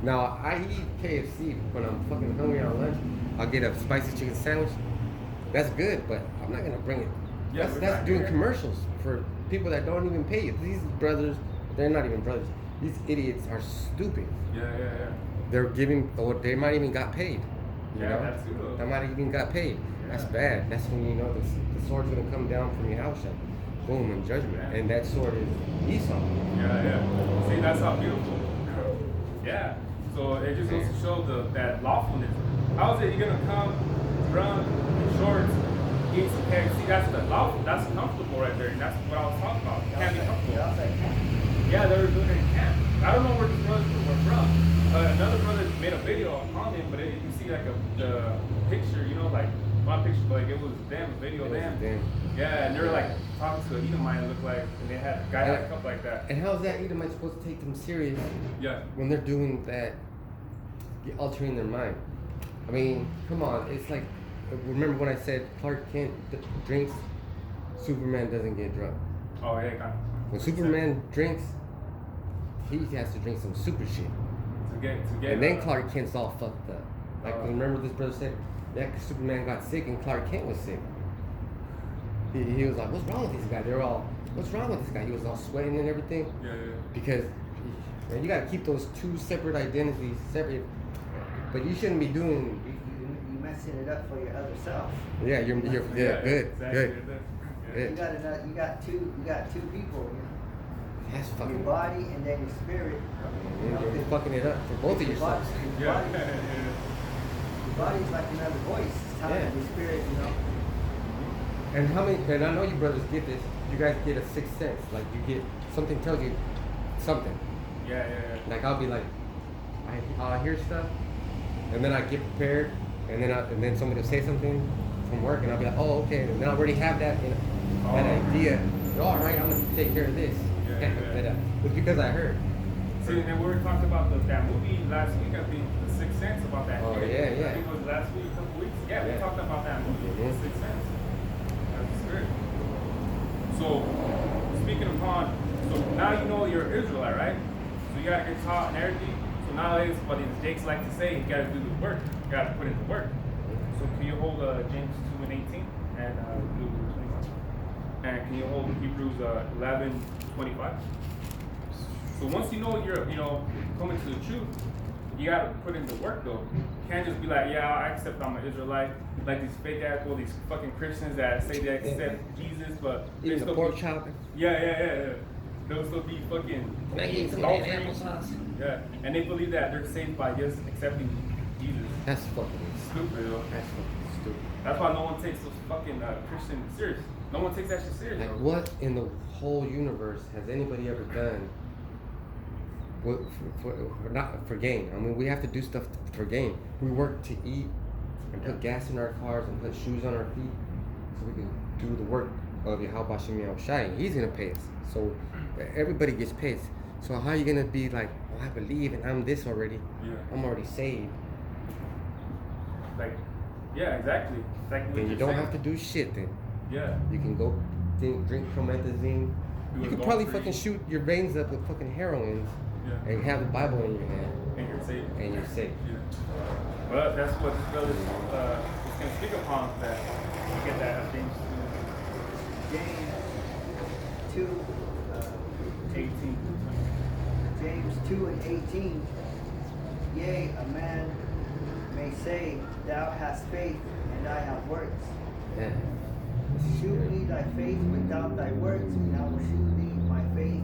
Now, I eat KFC when I'm fucking hungry on lunch. I'll get a spicy chicken sandwich. That's good, but I'm not gonna bring it. Yeah, That's doing commercials for people that don't even pay you. These brothers, they're not even brothers. These idiots are stupid. Yeah. They're giving, or they might even got paid. You know? That's good. They might have even got paid. Yeah. That's bad. That's when you know the sword's gonna come down from your house and boom, in judgment. Yeah. And that sword is Esau. Yeah. See, that's how beautiful. Yeah. So it just goes to show that lawfulness. How is it you're gonna come, run in shorts, eat some cake? See, that's the lawful. That's comfortable right there. And that's what I was talking about. You can't be comfortable. Yeah, they were doing it in camp. I don't know where the brothers were from. Another brother made a video on them, but you can see like the picture, you know, like my picture, but like it was them, a video of them. Yeah, and they were like talking to an Edomite, it looked like, and they had a guy had a cup like that. And how's that Edomite supposed to take them serious? Yeah. When they're doing that, altering their mind. I mean, come on, it's like, remember when I said Clark Kent drinks, Superman doesn't get drunk. Oh yeah. When Superman drinks, he has to drink some super shit. To get. And then Clark Kent's all fucked up. Like remember this brother said, yeah, Superman got sick and Clark Kent was sick. He was like, what's wrong with this guy? They're all, what's wrong with this guy? He was all sweating and everything. Yeah. Because, man, you gotta keep those two separate identities separate. But you shouldn't be doing. You messing it up for your other self. Yeah, you're yeah, good, exactly. good. You got two people. That's Your fucking. body and then your spirit. You're fucking it up for both of yourselves. Your body's like another voice. It's telling your spirit, you know. And how many? And I know you brothers get this. You guys get a sixth sense. Like you get something tells you something. Yeah. Like I'll be like, I'll hear stuff, and then I get prepared, and then somebody will say something from work, and I'll be like, oh okay, and then I already have that that idea. All right, I'm gonna take care of this. Yeah. It's because I heard. See, and we were talking about that movie last week. I think The Sixth Sense about that. Oh, movie. yeah. I think it was last week, a couple weeks. Yeah, we talked about that movie, The Sixth Sense. That's good. So, speaking upon, so now you know you're Israelite, right? So you gotta get taught and everything. So nowadays, what these Jakes like to say, you gotta do the work. You gotta put in the work. So can you hold James 2:18 and Luke 21? And can you hold Hebrews 11:25? So once you know you're, coming to the truth, you gotta put in the work though. You can't just be like, yeah, I accept I'm an Israelite. Like these fake ass, these fucking Christians that say they accept Jesus, but they Eating the pork chop. Yeah. They'll still be fucking applesauce. Yeah, and they believe that they're saved by just accepting Jesus. That's fucking Stupid, yo. That's fucking stupid. That's why no one takes those fucking Christians serious. No one takes that shit serious. Like what in the whole universe has anybody ever done not for gain? I mean, we have to do stuff for gain. We work to eat and put gas in our cars and put shoes on our feet so we can do the work of Yahweh Shem Yahushai. He's gonna pay us. So everybody gets paid. So how are you gonna be like, oh, I believe and I'm this already? Yeah. I'm already saved. Like, yeah, exactly. Then you don't have to do shit then. Yeah. You can go drink promethazine. You could probably fucking shoot your veins up with fucking heroin and have the Bible in your hand. And you're safe. And you're safe. Yeah. Well, that's what this brother is going to speak upon, that you get that James 2, 18. James 2:18. Yea, a man may say, thou hast faith, and I have works. Yeah. Shew me thy faith without thy works, and I will shew thee my faith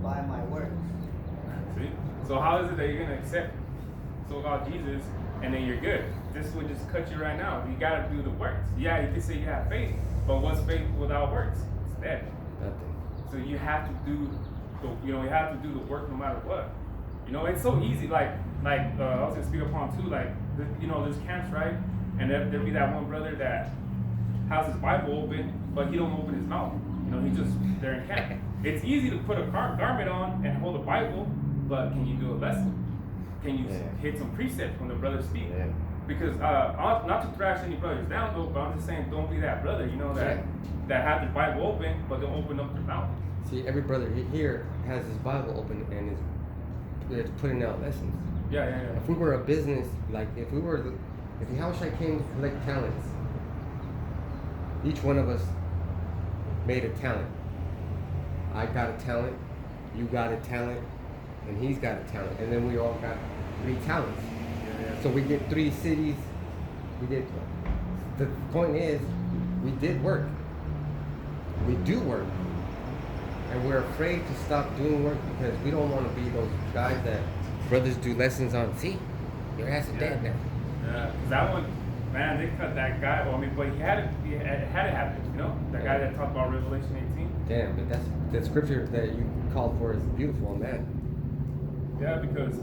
by my works. See? So how is it that you're going to accept so-called Jesus and then you're good? This would just cut you right now. You got to do the works. Yeah, you can say you have faith, but what's faith without works? It's dead. Nothing. So you have to do you have to do the work no matter what. It's so easy. Like I was going to speak upon too, like, there's camps, right? And there'll be that one brother that has his Bible open, but he don't open his mouth. He just, they're in camp. It's easy to put a garment on and hold a Bible, but can you do a lesson? Can you hit some precepts when the brothers speak? Yeah. Because, not to thrash any brothers down though, but I'm just saying, don't be that brother, that have their Bible open, but don't open up their mouth. See, every brother here has his Bible open and is putting out lessons. Yeah. If we were a business, like if Yahushua came to collect talents, each one of us made a talent. I got a talent, you got a talent, and he's got a talent, and then we all got 3 talents. Yeah. So we did 3 cities. The point is, we did work. We do work. And we're afraid to stop doing work because we don't want to be those guys that brothers do lessons on. See, your ass is dead now. Yeah, because that one, man, they cut that guy. Well, I mean, but it had to happen, you know? That guy that talked about Revelation 18. Damn, but that's the scripture that you called for is beautiful, man. Yeah, because,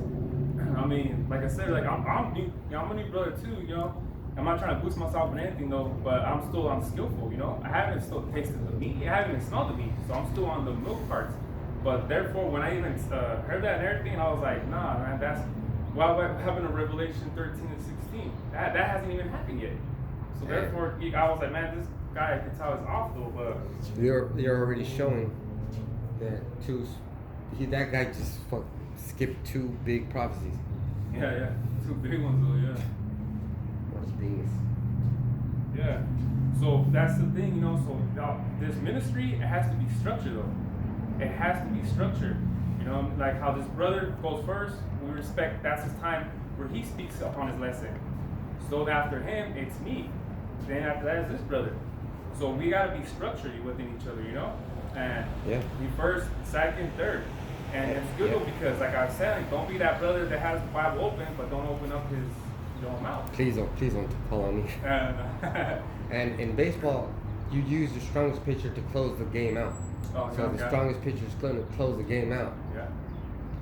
I mean, like I said, like I'm a new brother too, you know? I'm not trying to boost myself in anything though, but I'm skillful, you know? I haven't still tasted the meat, I haven't even smelled the meat, so I'm still on the milk parts. But therefore, when I even heard that and everything, I was like, nah, man, that's what happened in Revelation 13 and 16. That hasn't even happened yet. So therefore, I was like, man, this guy, I can tell is off though, but... You're already showing that that guy just skipped 2 big prophecies. Yeah, 2 big ones though, yeah. Yeah, so that's the thing, you know. So this ministry, it has to be structured though. It has to be structured, you know. Like how this brother goes first, we respect. That's his time where he speaks upon his lesson. So after him, it's me. Then after that is this brother. So we gotta be structured within each other, you know. And be first, second, third. And it's good though because, like I said, like, don't be that brother that has the Bible open but don't open up his mouth. Please don't call on me. And in baseball, you use the strongest pitcher to close the game out. So the strongest pitcher is going to close the game out. Yeah.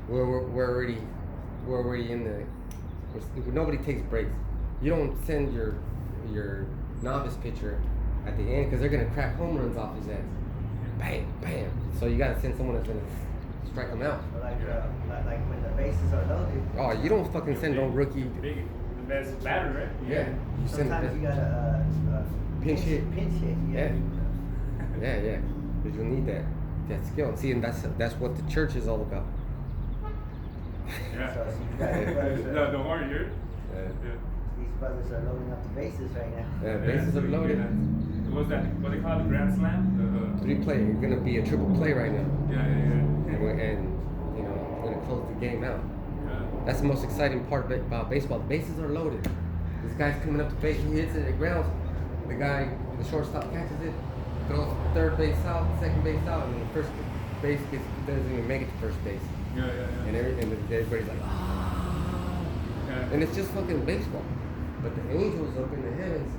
We're already in the. Nobody takes breaks. You don't send your novice pitcher at the end because they're going to crack home runs off his ass. Bam, bam. So you got to send someone that's going to strike them out. Like when the bases are loaded. Oh, you don't fucking send no rookie. The best batter, right? Yeah. Sometimes you gotta pinch hit. Yeah. Yeah. Because you'll need that skill. See, and that's what the church is all about. Yeah. So you got no, don't worry, you're. These brothers are loading up the bases right now. Yeah, bases are loaded. What's that? What they call it? Grand slam? 3 play. You're gonna be a triple play right now. Yeah. And you know, we're gonna close the game out. That's the most exciting part about baseball. The bases are loaded. This guy's coming up to base, he hits it, it grounds. The shortstop catches it, throws third base out, second base out, and the first base doesn't even make it to first base. Yeah. And everybody's like, ah. Yeah. And it's just fucking baseball. But the angels up in the heavens,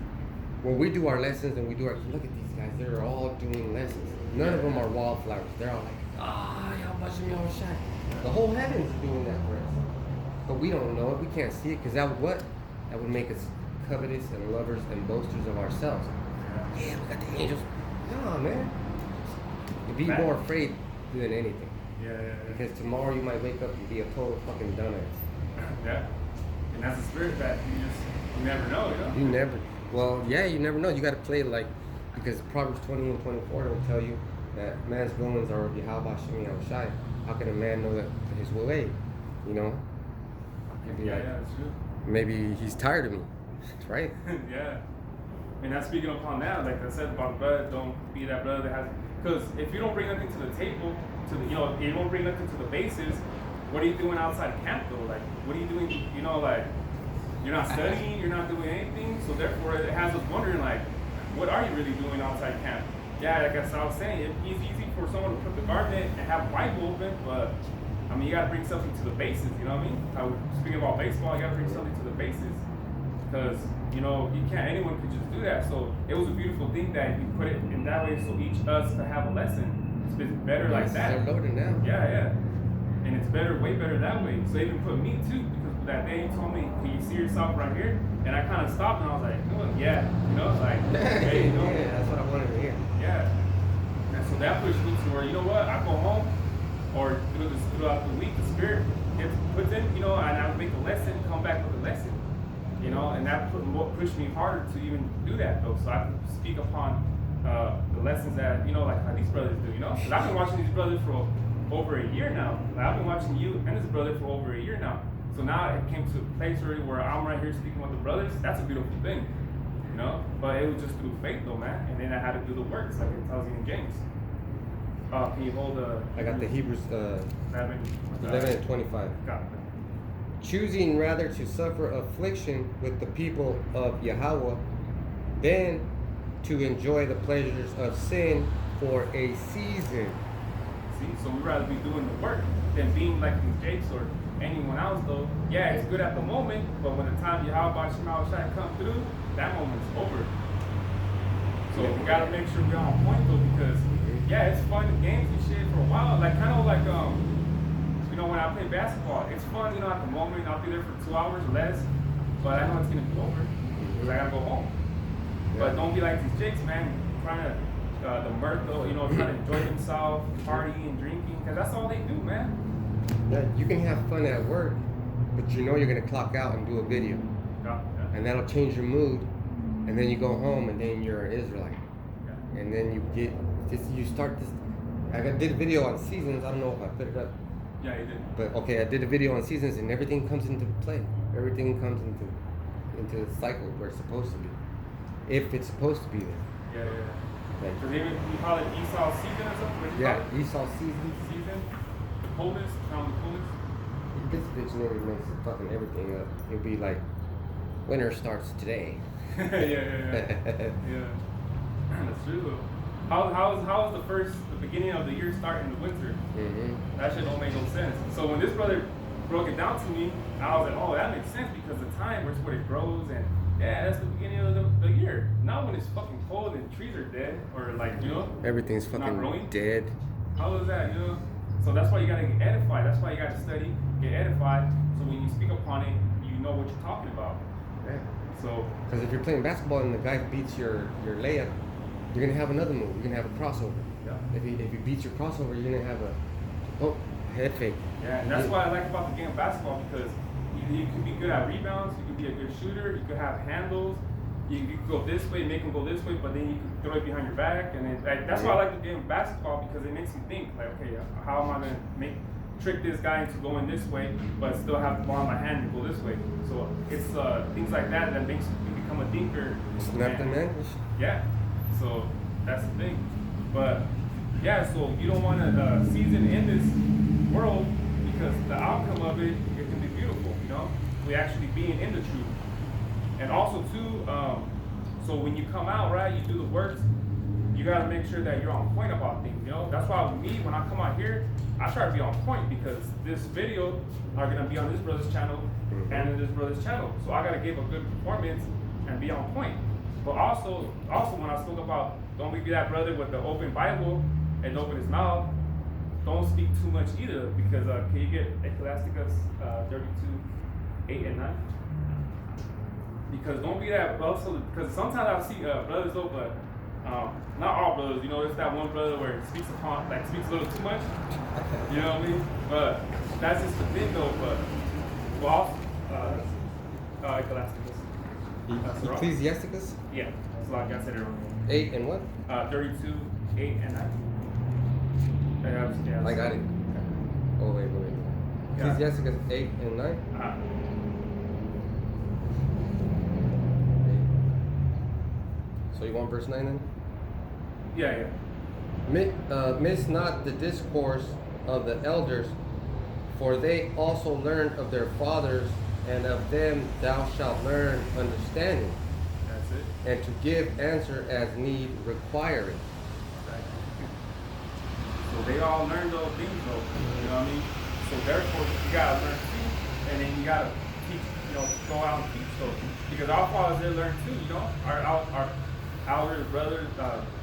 when we do our lessons and look at these guys, they're all doing lessons. None of them are wildflowers. They're all like, the whole heavens is doing that for us. But we don't know it. We can't see it because that would make us covetous and lovers and boasters of ourselves. Yeah, we got the angels. No, man. You'd be more afraid than anything. Yeah. Because tomorrow you might wake up and be a total fucking dumbass. Yeah. And that's the spirit that you never know, you know? You never know. You got to play because Proverbs 20 and 24 will tell you that man's goings are Yahweh Shemi Yahushai. How can a man know that his way? You know? That's true. Maybe he's tired of me, right? Yeah. And that's speaking upon that, like I said about the brother, don't be that brother that has, because if you don't bring nothing to the table, if you don't bring nothing to the bases, what are you doing outside of camp though? Like, what are you doing, like, you're not studying, you're not doing anything, so therefore it has us wondering, like, what are you really doing outside camp? Yeah, like I was saying, it's easy for someone to put the garment and have the Bible open, but I mean, you gotta bring something to the bases, you know what I mean? Speaking about baseball, you gotta bring something to the bases. Because, anyone could just do that. So it was a beautiful thing that you put it in that way so each us could have a lesson. It's better like that. They're loaded now. Yeah. And it's way better that way. So they even put me too, because that day he told me, can you see yourself right here? And I kind of stopped and I was like, yeah. Hey, Yeah, that's what I wanted to hear. Yeah. And so that pushed me to where, I go home, or throughout the week, the Spirit puts in, and I would make a lesson, come back with a lesson, and that pushed me harder to even do that, though, so I could speak upon the lessons that, like how these brothers do, because I've been watching these brothers for over a year now. I've been watching you and this brother for over a year now. So now it came to a place already where I'm right here speaking with the brothers. That's a beautiful thing, you know. But it was just through faith, though, man. And then I had to do the works, like it tells you in James. Can you hold the? I got the Hebrews 11 and 25. Got it. Choosing rather to suffer affliction with the people of Yahweh than to enjoy the pleasures of sin for a season. See, so we'd rather be doing the work than being like these Jakes or anyone else, though. Yeah, it's good at the moment, but when the time Yahweh Shema Shai come through, that moment's over. So we gotta make sure we're on point, though, because yeah, it's fun games and shit for a while. Like kind of like you know, when I play basketball, it's fun, you know, at the moment. I'll be there for 2 hours or less, but I know it's gonna be over because I gotta go home. Yeah. But don't be like these Jakes, man, trying to the mirth, though, you know, trying to enjoy themselves, partying and drinking, because that's all they do, man. Yeah, you can have fun at work, but you know you're gonna clock out and do a video, and that'll change your mood, and then you go home and then you're an Israelite, and then you start this. I did a video on seasons. I don't know if I put it up. Yeah, you did. But okay, I did a video on seasons, and everything comes into play. Everything comes into the cycle where it's supposed to be, if it's supposed to be there. Yeah. So maybe you call it Esau season or something? Yeah, Esau season. Season? Coldness? Found the coldness? This bitch never makes fucking everything up. He'll be like, winter starts today. Yeah. That's true though. How is the beginning of the year start in the winter? Mm-hmm. That shit don't make no sense. So when this brother broke it down to me, I was like, oh, that makes sense because the time where it grows and yeah, that's the beginning of the year. Now when it's fucking cold and trees are dead or like, you know, everything's fucking dead. How is that, you know? So that's why you gotta get edified. That's why you gotta study, get edified. So when you speak upon it, you know what you're talking about. Yeah. So because if you're playing basketball and the guy beats your layup, you're gonna have another move. You're gonna have a crossover. Yeah. If he beats your crossover, you're gonna have a head fake. Yeah, and that's what I like about the game of basketball because you can be good at rebounds, you can be a good shooter, you can have handles, you can go this way, make them go this way, but then you can throw it behind your back, and that's why I like the game of basketball because it makes you think like, okay, how am I gonna trick this guy into going this way, but still have the ball in my hand and go this way. So it's things like that makes you become a thinker. Snap the man. Yeah. So that's the thing. But yeah, so you don't want to season in this world because the outcome of it can be beautiful, you know? We actually being in the truth. And also too, so when you come out, right, you do the works, you gotta make sure that you're on point about things, you know? That's why with me, when I come out here, I try to be on point because this video are gonna be on this brother's channel and in this brother's channel. So I gotta give a good performance and be on point. But also when I spoke about don't be that brother with the open Bible and open his mouth, don't speak too much either because can you get Ecclesiasticus 32:8-9? Because don't be that also because sometimes I see brothers though, but not all brothers, you know, it's that one brother where he speaks a little too much. You know what I mean? But that's just the thing though, but also Ecclesiasticus. Ecclesiasticus? Yeah, that's like I said earlier. 8 and what? 32:8-9. Yeah, I got it. Oh wait. Yeah. Ecclesiasticus 8 and 9? So you want verse 9 then? Yeah. Miss not the discourse of the elders, for they also learned of their fathers, and of them thou shalt learn understanding. That's it. And to give answer as need requiring. So they all learned those things though, you know what I mean? So therefore you gotta learn too, and then you gotta teach, you know, go out and teach those. Because our fathers, they learn too, you know? Our elders, brothers,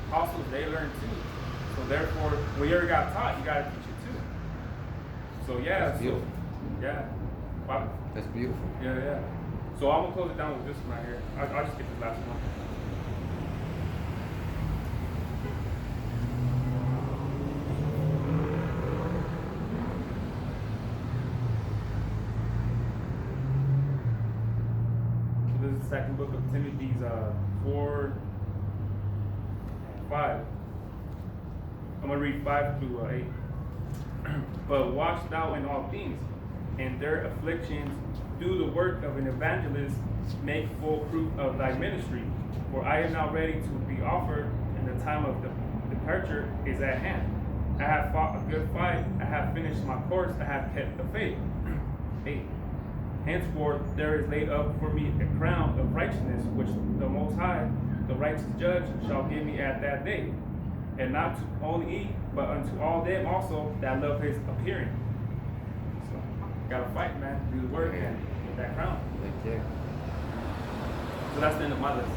apostles, they learn too. So therefore, when you ever got taught, you gotta teach it too. So yeah, that's beautiful. Yeah. Wow. That's beautiful. Yeah. So I'm gonna close it down with this one right here. I'll just get this last one. This is the second book of Timothy's 4 and 5. I'm gonna read 5 through 8. But watch thou in all things, in their afflictions, do the work of an evangelist, make full proof of thy ministry. For I am now ready to be offered, and the time of the departure is at hand. I have fought a good fight, I have finished my course, I have kept the faith. 8. Henceforth there is laid up for me a crown of righteousness, which the Most High, the righteous judge, shall give me at that day, and not to only me, but unto all them also that love his appearing. So, gotta fight, man, do the work, and get that crown. Thank you. So that's the end of my list.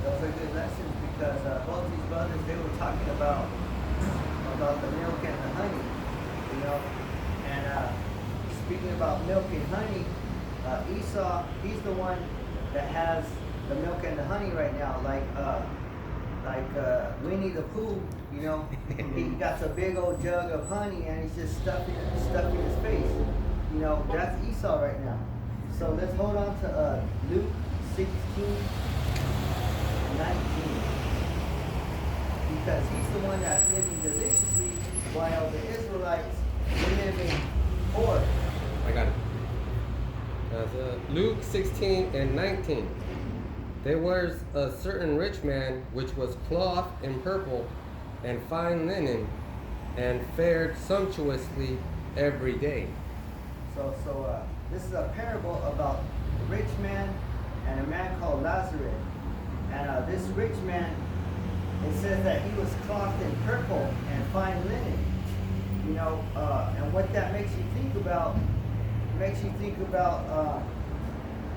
Those are good lessons because both these brothers, they were talking about the milk and the honey, you know. And speaking about milk and honey, Esau, he's the one that has the milk and the honey right now, like Winnie the Pooh, you know. He got a big old jug of honey and he's just stuffing his face. You know, that's Esau right now. So let's hold on to Luke 16:19, because he's the one that's living deliciously while the Israelites live in hoard. I got it. That's Luke 16:19. There was a certain rich man which was clothed in purple and fine linen, and fared sumptuously every day. So this is a parable about a rich man and a man called Lazarus. And this rich man, it says that he was clothed in purple and fine linen. You know, and what that makes you think about,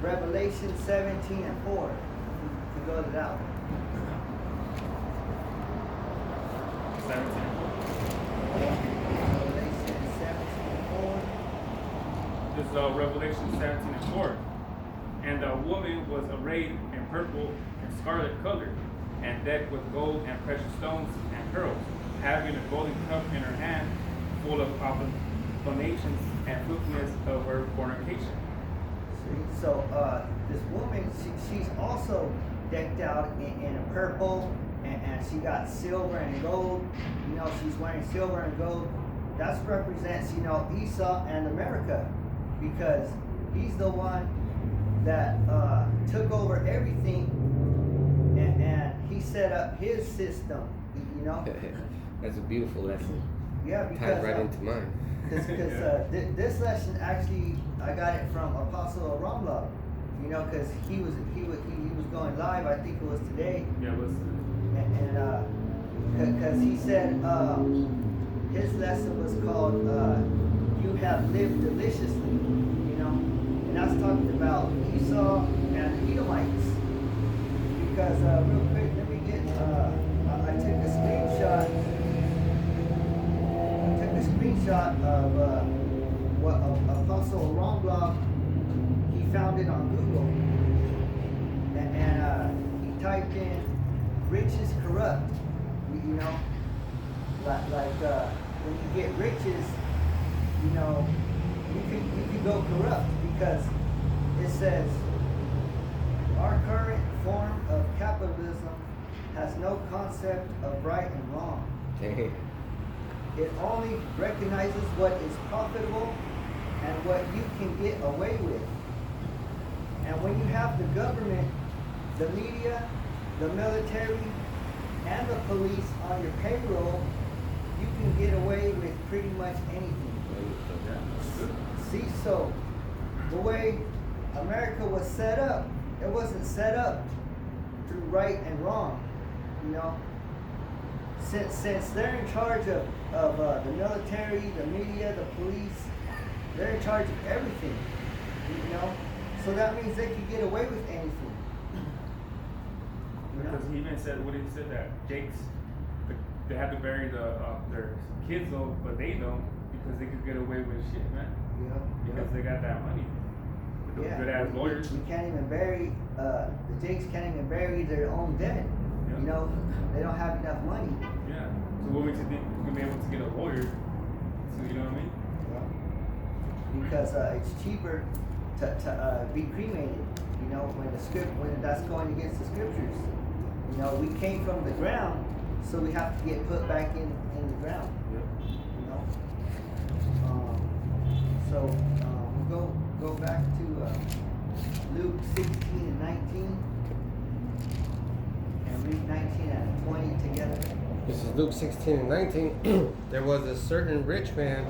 Revelation 17:4. To go to that one. 17:4. Revelation 17:4. This is Revelation 17:4. And the woman was arrayed in purple and scarlet color, and decked with gold and precious stones and pearls, having a golden cup in her hand, full of abominations and filthiness of her fornication. See, so this woman, she's also decked out in a purple, and she got silver and gold. You know, she's wearing silver and gold. That represents, you know, Esau and America, because he's the one that took over everything, and he set up his system, you know. That's a beautiful lesson. Yeah, because Ties right into mine. this lesson actually, I got it from Apostle Ramla, you know, because he was going live. I think it was today. Yeah, it was. And because he said his lesson was called "You Have Lived Deliciously," you know, and that's talking about Esau and the Edomites. Because real quick, let me get. I took a screenshot. Of what Apostle Ramblog, he found it on Google, and he typed in "riches corrupt," you know, like when you get riches, you know, you could go corrupt, because it says our current form of capitalism has no concept of right and wrong. Dang. It only recognizes what is profitable and what you can get away with. And when you have the government, the media, the military, and the police on your payroll, you can get away with pretty much anything. See, so the way America was set up, it wasn't set up through right and wrong, you know. Since they're in charge of the military, the media, the police, they're in charge of everything, you know. So that means they can get away with anything. You know? Because he even said, what did he say, that Jake's, they have to bury their kids though, but they don't, because they could get away with shit, man. Yeah. Because they got that money. With those good ass lawyers. We can't even bury, the Jakes can't even bury their own dead. Yeah. You know, they don't have enough money. Yeah. So what makes you think we're gonna be able to get a lawyer? So you know what I mean? Because it's cheaper to be cremated. You know, when that's going against the scriptures. You know, we came from the ground, so we have to get put back in the ground. Yeah. You know. So we'll go back to Luke 16 and 19, and read 19 and 20 together. This is Luke 16 and 19. There was a certain rich man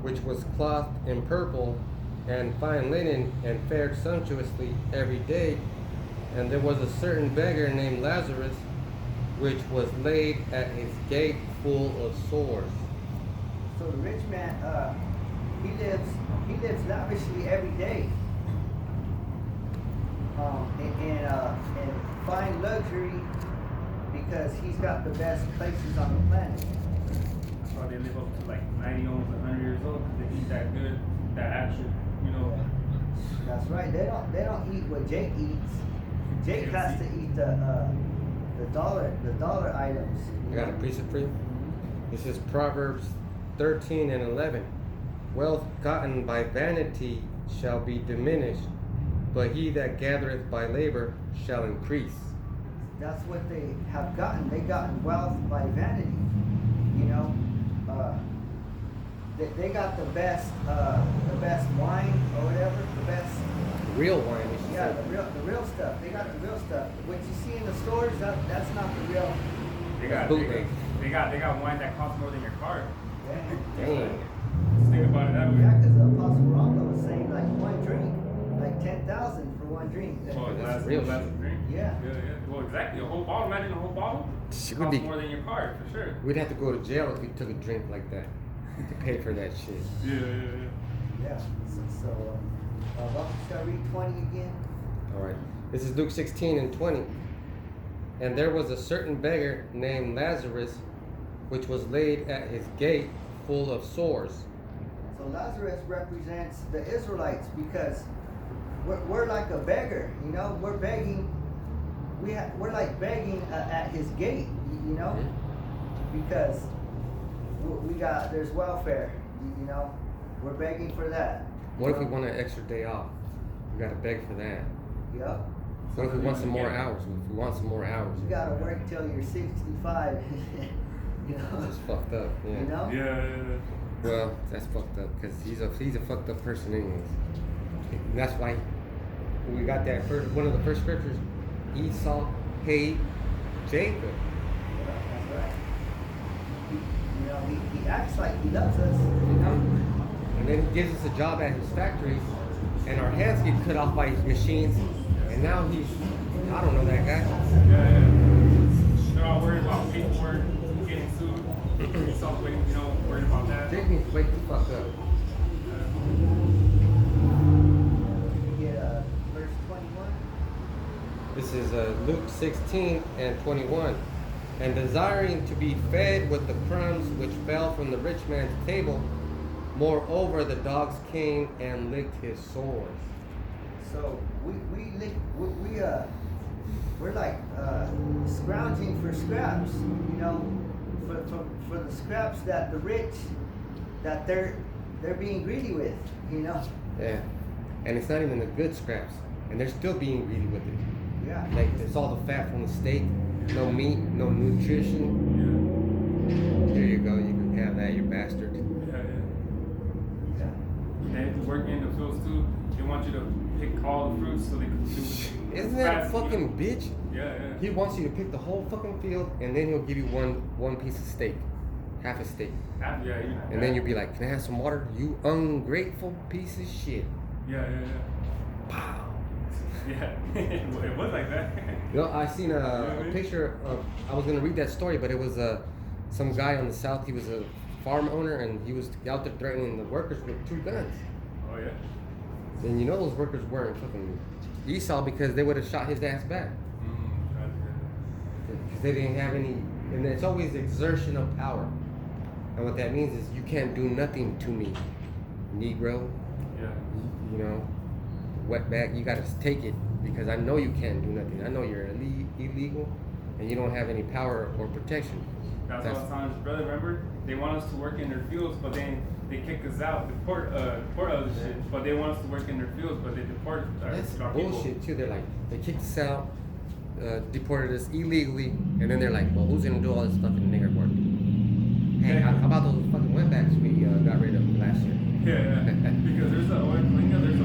which was clothed in purple and fine linen and fared sumptuously every day. And there was a certain beggar named Lazarus which was laid at his gate full of sores. So the rich man, he lives lavishly every day, in fine luxury, because he's got the best places on the planet. That's why they live up to like 90, almost 100 years old, because they eat that good, that actual, you know. That's right. They don't eat what Jake eats. Jake has to eat the dollar items. I got a precept for you. This is Proverbs 13 and 11. Wealth gotten by vanity shall be diminished, but he that gathereth by labor shall increase. That's what they have gotten. They gotten wealth by vanity. You know, they got the best wine or whatever, the best. Real wine, you should Yeah, say. the real stuff. They got the real stuff. What you see in the stores, that's not the real. They got wine that costs more than your car. Dang. Just think about it that way. Yeah, because Apostle Romano was saying like one drink, like 10,000 for one drink. Oh, That's that's real real shit. drink. Yeah. Well, exactly. A whole bottle. Imagine a whole bottle. Shit, Costs more than your car, for sure. We'd have to go to jail if we took a drink like that to pay for that shit. Yeah. So shall I read 20 again? Alright. This is Luke 16 and 20. And there was a certain beggar named Lazarus, which was laid at his gate full of sores. So Lazarus represents the Israelites, because we're like a beggar, you know. We're begging. We're like begging at his gate, you know, because there's welfare, you know. We're begging for that. What if we want an extra day off? We gotta beg for that. Yep. What if we want some more hours? If we want some more hours, You gotta work till you're 65. You know. that's fucked up. Yeah. You know. Yeah. Well, that's fucked up because he's a fucked up person anyways. And that's why we got that first one of the first scriptures. Esau hate Jacob. That's right. You know, he acts like he loves us. You know. And then he gives us a job at his factory, and our heads get cut off by his machines. And now I don't know that guy. Yeah. They're all worried about paperwork, getting sued. Worried about that. Jake needs to wake the fuck up. We get verse 21. This is Luke 16 and 21. And desiring to be fed with the crumbs which fell from the rich man's table, moreover the dogs came and licked his sores. So we're like scrounging for scraps, you know, for the scraps that the rich, that they're being greedy with, you know. Yeah. And it's not even the good scraps. And they're still being greedy with it. Yeah. Like it's all the fat from the steak, no meat, no nutrition. Here you go, you can have that, you bastard. Yeah. And if you work in the fields too, they want you to pick all the fruits so they can do. Isn't that a fucking bitch? Yeah. He wants you to pick the whole fucking field, and then he'll give you one piece of steak, half a steak, and then you'll be like, "Can I have some water? You ungrateful piece of shit." Yeah. Pow. Yeah. It was like that. You know, I seen a picture of. I was gonna read that story, but it was some guy on the south. He was a farm owner, and he was out there threatening the workers with 2 guns. Oh yeah. And you know those workers weren't fucking Esau, because they would have shot his ass back. Because they didn't have any, and it's always exertion of power. And what that means is you can't do nothing to me, Negro. Yeah. You know, wetback, you gotta take it, because I know you can't do nothing. I know you're illegal, and you don't have any power or protection. That's all the times, brother. Remember, they want us to work in their fields, but then they kick us out, deport other shit. But they want us to work in their fields, but they deport That's our bullshit people. too. They're like, they kicked us out, deported us illegally, and then they're like, well, who's gonna do all this fucking nigger work? Hey, how about those fucking wetbacks we got rid of last year? Yeah, because there's a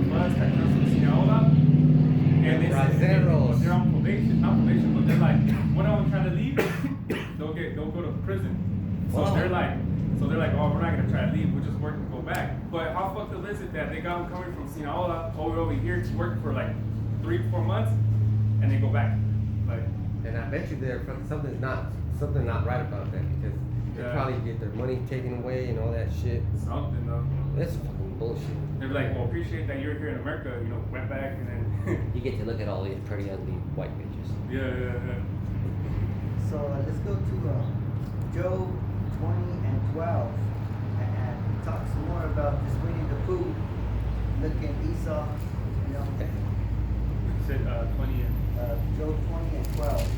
bus that comes from Sinaloa, and they say well, they're on probation, not probation, but they're like, one of them trying to leave, they'll go to prison. So they're like, oh, we're not gonna try to leave, we'll just work and go back. But how fucked up is it that they got them coming from Sinaloa over here to work for like 3-4 months, and they go back, like. And I bet you something's not right about that, because they probably get their money taken away and all that shit. Something though. That's fucking bullshit. They're like, well, appreciate that you're here in America, went back and then. You get to look at all these pretty ugly white bitches. Yeah. So let's go to Job 20 and 12 and talk some more about this Winnie the Pooh looking Esau, Said 20 and. Job 20 and 12.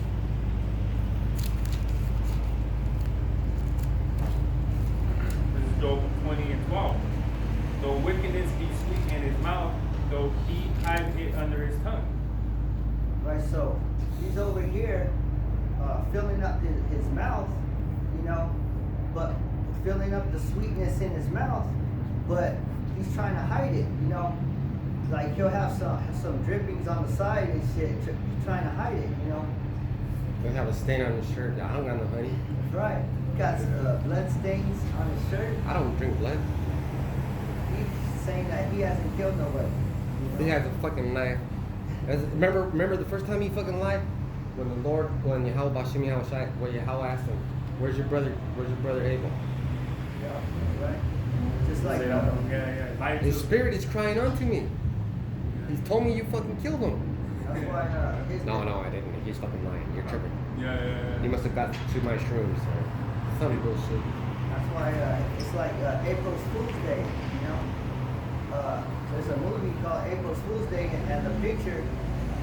This is Job 20 and 12. Though wickedness be sweet in his mouth, though he hide it under his tongue. Right, so he's over here filling up his mouth, but filling up the sweetness in his mouth, but he's trying to hide it, like he'll have some drippings on the side and shit, he's trying to hide it, He'll have a stain on his shirt. I don't got no honey. That's right. He got blood stains on his shirt. I don't drink blood. He's saying that he hasn't killed nobody. He has a fucking knife. Remember the first time he fucking lied? When Yahweh Bashim Yahushai, when Yahweh asked him, where's your brother Abel? Yeah, right. Just like His spirit is crying unto me. He's told me you fucking killed him. that's why No, I didn't. He's fucking lying. You're tripping. Yeah. You must have got too much shrooms. Some bullshit. That's why it's like April's Fool's Day, There's a movie called April's Fool's Day, and the picture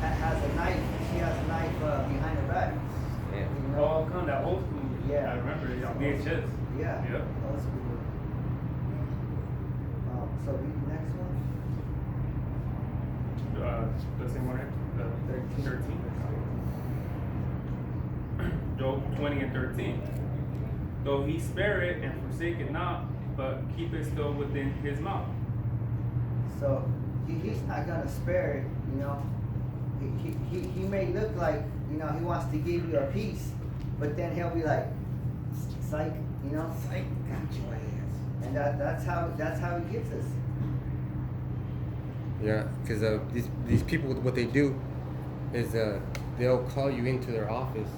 has a knife. She has a knife behind her back. Yeah. Oh, come that old movie. Yeah. I remember it on VHS. Yeah. Yep. Oh, that's a good one. So read the next one. The same one, right? 13. Job 20 and 13. Though he spare it and forsake it not, but keep it still within his mouth. So he's not gonna spare it, He may look like he wants to give you a piece, but then he'll be like, psych, Psych, got your ass. and that's how he gets us. Yeah, because these people, what they do is they'll call you into their office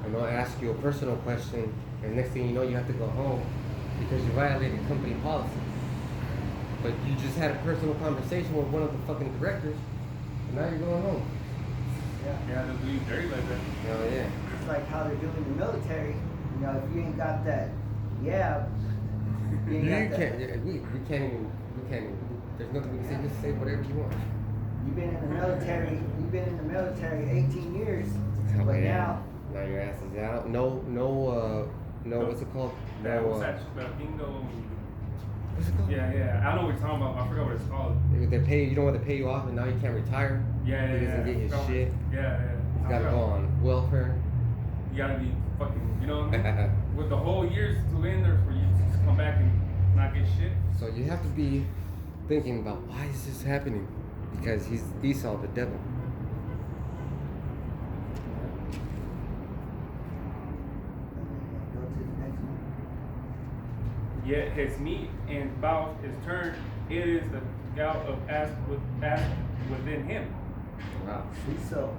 and they'll ask you a personal question, and next thing you know, you have to go home because you violated company policy. But you just had a personal conversation with one of the fucking directors, and now you're going home. Yeah, they'll do you dirty like that. Oh yeah. It's like how they're doing in the military. If you ain't got that, you ain't got that. We can't even. There's nothing we can say. Just say whatever you want. You've been in the military 18 years, Oh, but yeah. Now your ass is out. No, what's it called? What's that? Bingo. What's it called? Yeah. I know what you're talking about. I forgot what it's called. They pay you don't want to pay you off, and now you can't retire. Yeah. He doesn't get his shit. Yeah. He's got to go on welfare. You gotta be fucking, with the whole years to in there for you to just come back and not get shit. So you have to be thinking about why is this happening? Because he's Esau, the devil. Go to the next one. Yet his meat and mouth is turned. It is the gout of ass within him. Wow. See, so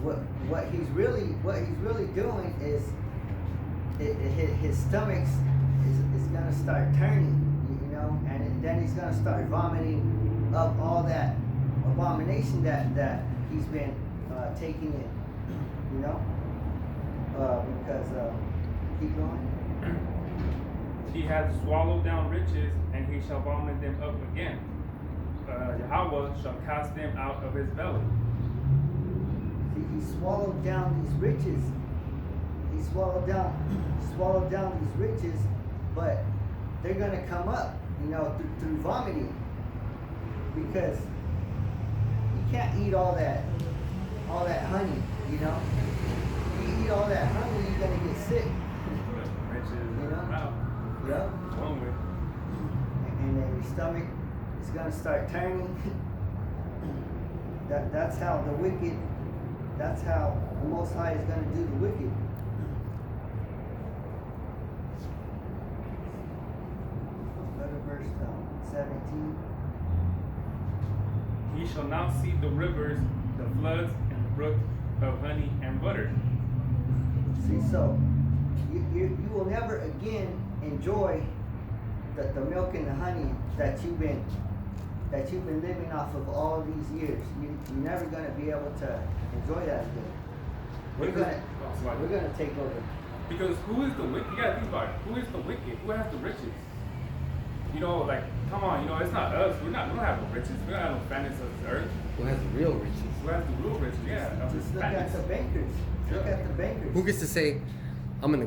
what he's really doing is his stomach is gonna start turning, and then he's gonna start vomiting up all that abomination that he's been taking in, because keep going. He hath swallowed down riches, and he shall vomit them up again. Yahweh shall cast them out of his belly. He swallowed down these riches. He swallowed down these riches, but they're gonna come up, through vomiting, because you can't eat all that honey, You eat all that honey, you're gonna get sick. Riches, You know? mouth. Yeah. One way. and then your stomach is gonna start turning. That's how the wicked. That's how the Most High is gonna do the wicked. Go to verse 17. He shall now see the rivers, the floods, and the brook of honey and butter. See, so you will never again enjoy the milk and the honey that you've been living off of all these years. You're never gonna be able to enjoy that again. We're gonna take over. Because who is the wicked? You gotta think about it. Who is the wicked? Who has the riches? You know, like, come on, you know, it's not us. We don't have no riches. We don't have no finance of this earth. Who has the real riches? Who has the real riches? Yeah. Just look at the bankers. Look at the bankers. Who gets to say, I'm gonna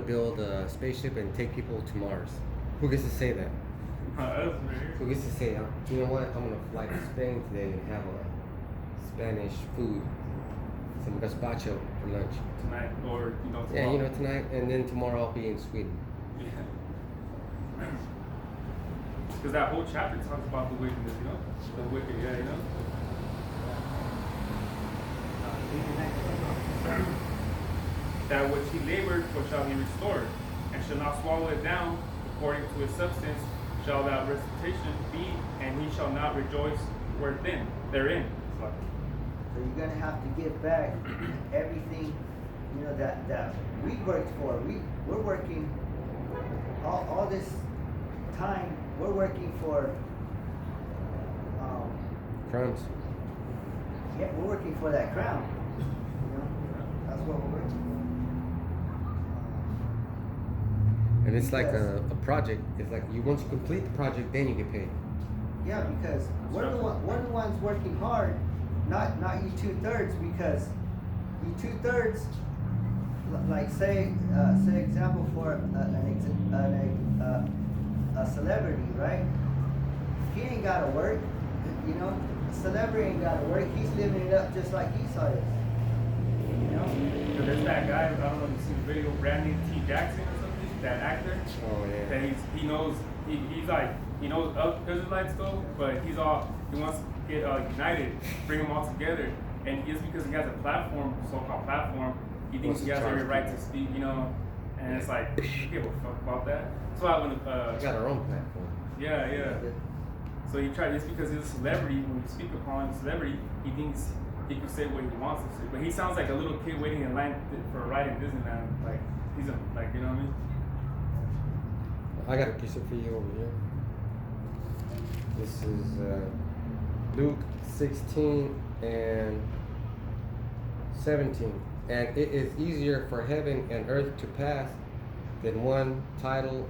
build a spaceship and take people to Mars? Who gets to say that? Us, right here. Who gets to say, you know what, I'm gonna fly to Spain today and have a Spanish food, some gazpacho for lunch. Tonight, or, you know, tomorrow. Yeah, you know, tonight, and then tomorrow I'll be in Sweden. Yeah. Because that whole chapter talks about the wickedness, you know? The wicked, yeah, you know? That which he labored for shall he restore, and shall not swallow it down according to his substance shall that restitution be, and he shall not rejoice therein. So you're gonna have to give back everything, you know, that we worked for. We're working all this time. We're working for Crumbs. yeah, we're working for that crown. You know, that's what we're working for. And it's like a project. It's like once you complete the project, then you get paid. Yeah, because we're the ones working hard, not you 2/3, because you 2/3, like say example for a celebrity, right? He ain't gotta work, you know. A celebrity ain't gotta work. He's living it up just like Esau is. You know. So there's that guy, I don't know if you've seen the video, Randy T. Jackson or something, that actor. Oh yeah. That he knows of Israelites still, but he wants to get united, bring them all together, and just because he has a platform, so-called platform, he thinks he has every right to speak, you know, and it's like, you give a fuck about that. So I went, We got our own platform. yeah. So he tried, just because he's a celebrity, when you speak upon a celebrity, he thinks he can say what he wants to say, but he sounds like a little kid waiting in line for a ride in Disneyland, like, he's like, you know what I mean? I got a piece for you over here. This is Luke 16 and 17. And it is easier for heaven and earth to pass than one tittle